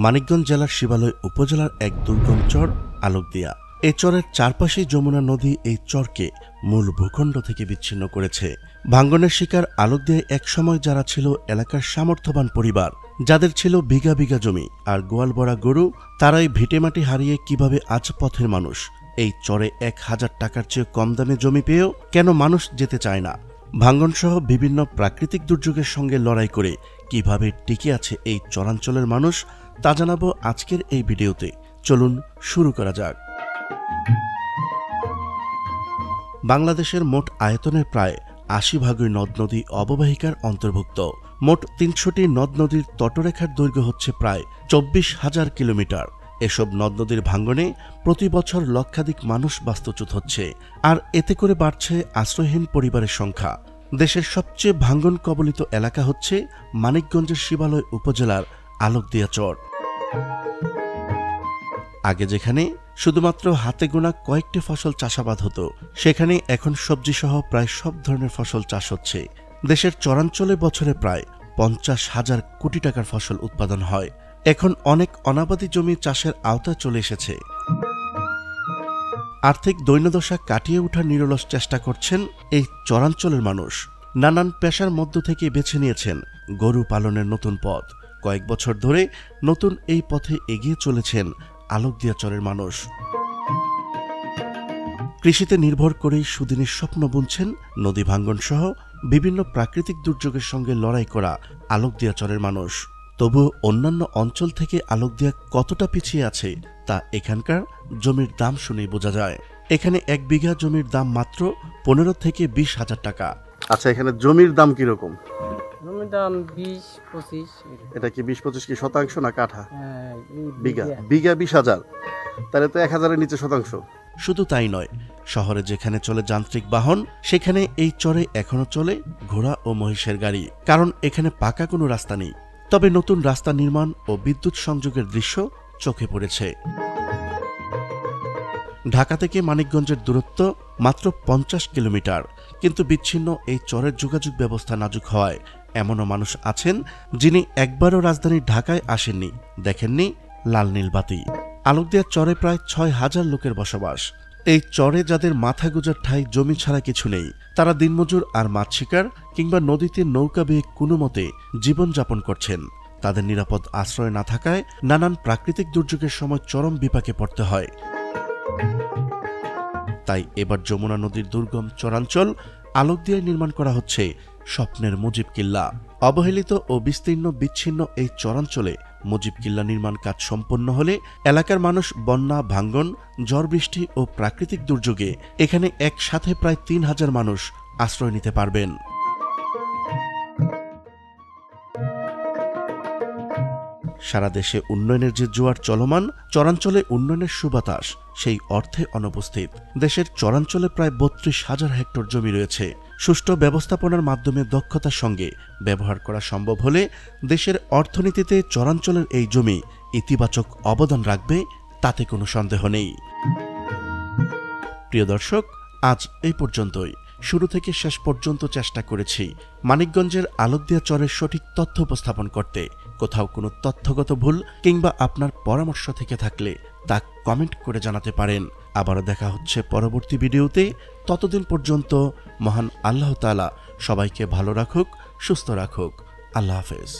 মানিকগঞ্জ জেলার শিবালয় উপজেলার এক দুর্গম চর আলোকদিয়া। এই চরের চারপাশেই যমুনা নদী এই চরকে মূল ভূখণ্ড থেকে বিচ্ছিন্ন করেছে। ভাঙ্গনের শিকার আলোকদিয়ায় একসময় যারা ছিল এলাকার সামর্থ্যবান পরিবার, যাদের ছিল বিঘা বিঘা জমি আর গোয়াল ভরা গরু, তারাই ভিটেমাটি হারিয়ে কিভাবে আজ পথের মানুষ। এই চরে 1000 টাকার চেয়ে কম দামে জমি পেয়েও কেন মানুষ যেতে চায় না? ভাঙ্গনসহ বিভিন্ন প্রাকৃতিক দুর্যোগের সঙ্গে লড়াই করে কিভাবে টিকে আছে এই চরাঞ্চলের মানুষ, তা জানাবো আজকের এই ভিডিওতে। চলুন শুরু করা যাক। বাংলাদেশের মোট আয়তনের প্রায় 80% নদ নদী অববাহিকার অন্তর্ভুক্ত। মোট 300টি নদ নদীর তটরেখার দৈর্ঘ্য হচ্ছে প্রায় 24,000 কিলোমিটার। এসব নদ নদীর ভাঙ্গনে প্রতি বছর লক্ষাধিক মানুষ বাস্তুচ্যুত হচ্ছে, আর এতে করে বাড়ছে আশ্রয়হীন পরিবারের সংখ্যা। দেশের সবচেয়ে ভাঙ্গন কবলিত এলাকা হচ্ছে মানিকগঞ্জের শিবালয় উপজেলার আলোকদিয়া চর। আগে যেখানে শুধুমাত্র হাতে গোনা কয়েকটি ফসল চাষাবাদ হতো, সেখানে এখন সবজিসহ প্রায় সব ধরনের ফসল চাষ হচ্ছে। দেশের চরাঞ্চলে বছরে প্রায় 50,000 কোটি টাকার ফসল উৎপাদন হয়। এখন অনেক অনাবাদি জমি চাষের আওতায় চলে এসেছে। আর্থিক দৈন্যদশা কাটিয়ে ওঠার নিরলস চেষ্টা করছেন এই চরাঞ্চলের মানুষ। নানান পেশার মধ্য থেকে বেছে নিয়েছেন গরু পালনের নতুন পথ। কয়েক বছর ধরে নতুন এই পথে এগিয়ে চলেছেন আলোকদিয়া চরের মানুষ। কৃষিতে নির্ভর করেই সুদিনের স্বপ্ন বুনছেন নদী ভাঙ্গন সহ বিভিন্ন প্রাকৃতিক দুর্যোগের সঙ্গে লড়াই করা আলোকদিয়া চরের মানুষ। তবুও অন্যান্য অঞ্চল থেকে আলোকদিয়া কতটা পিছিয়ে আছে তা এখানকার জমির দাম শুনেই বোঝা যায়। এখানে 1 বিঘা জমির দাম মাত্র 15 থেকে 20,000 টাকা। আচ্ছা, এখানে জমির দাম কিরকম? জমির দাম 20-25। এটা কি 20-25 কি শতাংশ না কাঠা? বিঘা 20,000, তাহলে তো 1000-এর নিচে শতাংশ। শুধু তাই নয়, শহরে যেখানে চলে যান্ত্রিক বাহন, সেখানে এই চরে এখনো চলে ঘোড়া ও মহিষের গাড়ি, কারণ এখানে পাকা কোনো রাস্তা নেই। তবে নতুন রাস্তা নির্মাণ ও বিদ্যুৎ সংযোগের দৃশ্য চোখে পড়েছে। ঢাকা থেকে মানিকগঞ্জের দূরত্ব মাত্র 50 কিলোমিটার, কিন্তু বিচ্ছিন্ন এই চরের যোগাযোগ ব্যবস্থা নাজুক হওয়ায় এমনও মানুষ আছেন যিনি একবারও রাজধানী ঢাকায় আসেননি, দেখেননি লাল নীল বাতি। আলোকদিয়া চরে প্রায় 6,000 লোকের বসবাস। এই চরে যাদের মাথা গোজার ঠাঁই জমি ছাড়া কিছু নেই, তারা দিনমজুর আর মাছ শিকার কিংবা নদীতে নৌকা বেয়ে কোনো মতে জীবনযাপন করছেন। তাদের নিরাপদ আশ্রয় না থাকায় নানান প্রাকৃতিক দুর্যোগের সময় চরম বিপাকে পড়তে হয়। তাই এবার যমুনা নদীর দুর্গম চরাঞ্চল আলোকদিয়ায় নির্মাণ করা হচ্ছে স্বপ্নের মুজিব কিল্লা। অবহেলিত ও বিস্তীর্ণ বিচ্ছিন্ন এই চরাঞ্চলে মুজিব কিল্লা নির্মাণ কাজ সম্পন্ন হলে এলাকার মানুষ বন্যা, ভাঙ্গন, ঝড় বৃষ্টি ও প্রাকৃতিক দুর্যোগে এখানে একসাথে প্রায় 3,000 মানুষ আশ্রয় নিতে পারবেন। সারা দেশে উন্নয়নের যে জোয়ার চলমান, চরাঞ্চলে উন্নয়নের সুবাতাস সেই অর্থে অনুপস্থিত। দেশের চরাঞ্চলে প্রায় 32,000 হেক্টর জমি রয়েছে। সুষ্ঠু ব্যবস্থাপনার মাধ্যমে দক্ষতার সঙ্গে ব্যবহার করা সম্ভব হলে দেশের অর্থনীতিতে চরাঞ্চলের এই জমি ইতিবাচক অবদান রাখবে, তাতে কোনো সন্দেহ নেই। প্রিয় দর্শক, আজ এই পর্যন্তই। শুরু থেকে শেষ পর্যন্ত চেষ্টা করেছি মানিকগঞ্জের আলোকদিয়া চরের সঠিক তথ্য উপস্থাপন করতে। কোথাও কোনো তথ্যগত ভুল কিংবা আপনার পরামর্শ থেকে থাকলে তা কমেন্ট করে জানাতে পারেন। আবারও দেখা হচ্ছে পরবর্তী ভিডিওতে। ততদিন পর্যন্ত মহান আল্লাহ তাআলা সবাইকে ভালো রাখুক, সুস্থ রাখুক। আল্লাহ হাফেজ।